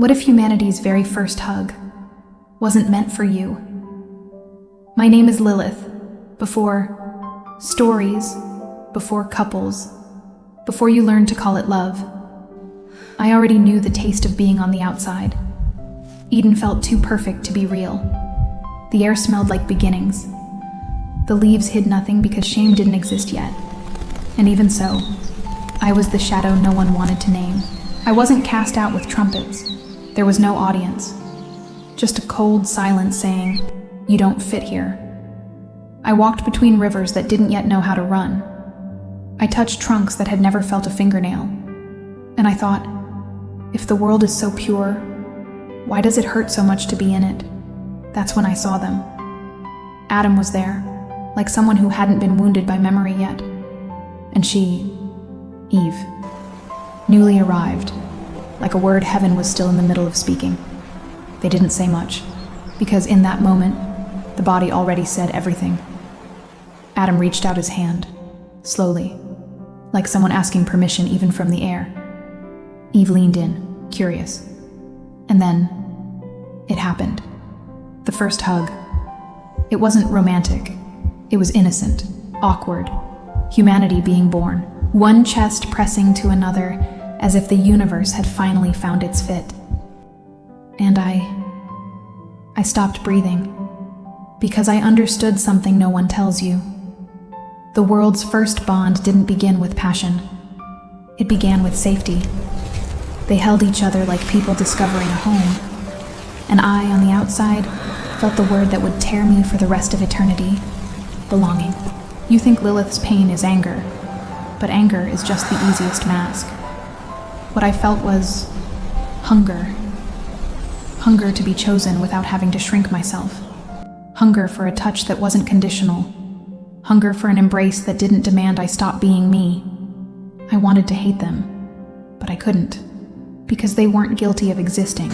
What if humanity's very first hug wasn't meant for you? My name is Lilith. Before stories, before couples, before you learned to call it love, I already knew the taste of being on the outside. Eden felt too perfect to be real. The air smelled like beginnings. The leaves hid nothing because shame didn't exist yet. And even so, I was the shadow no one wanted to name. I wasn't cast out with trumpets. There was no audience. Just a cold silence saying, "You don't fit here." I walked between rivers that didn't yet know how to run. I touched trunks that had never felt a fingernail. And I thought, if the world is so pure, why does it hurt so much to be in it? That's when I saw them. Adam was there, like someone who hadn't been wounded by memory yet. And she, Eve, newly arrived, like a word heaven was still in the middle of speaking. They didn't say much, because in that moment, the body already said everything. Adam reached out his hand, slowly, like someone asking permission even from the air. Eve leaned in, curious. And then, it happened. The first hug. It wasn't romantic. It was innocent, awkward. Humanity being born, one chest pressing to another as if the universe had finally found its fit. And I stopped breathing because I understood something no one tells you. The world's first bond didn't begin with passion. It began with safety. They held each other like people discovering a home. And I, on the outside, felt the word that would tear me for the rest of eternity: belonging. You think Lilith's pain is anger, but anger is just the easiest mask. What I felt was hunger. Hunger to be chosen without having to shrink myself. Hunger for a touch that wasn't conditional. Hunger for an embrace that didn't demand I stop being me. I wanted to hate them, but I couldn't, because they weren't guilty of existing.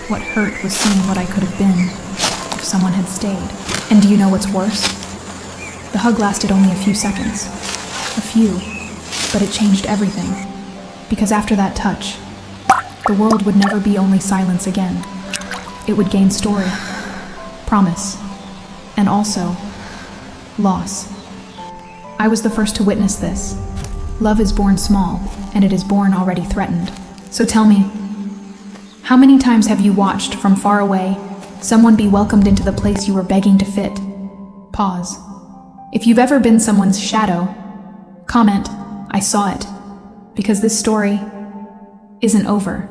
What hurt was seeing what I could have been if someone had stayed. And do you know what's worse? The hug lasted only a few seconds. A few, but it changed everything. Because after that touch, the world would never be only silence again. It would gain story, promise, and also loss. I was the first to witness this. Love is born small, and it is born already threatened. So tell me, how many times have you watched, from far away, someone be welcomed into the place you were begging to fit? Pause. If you've ever been someone's shadow, comment, "I saw it," because this story isn't over.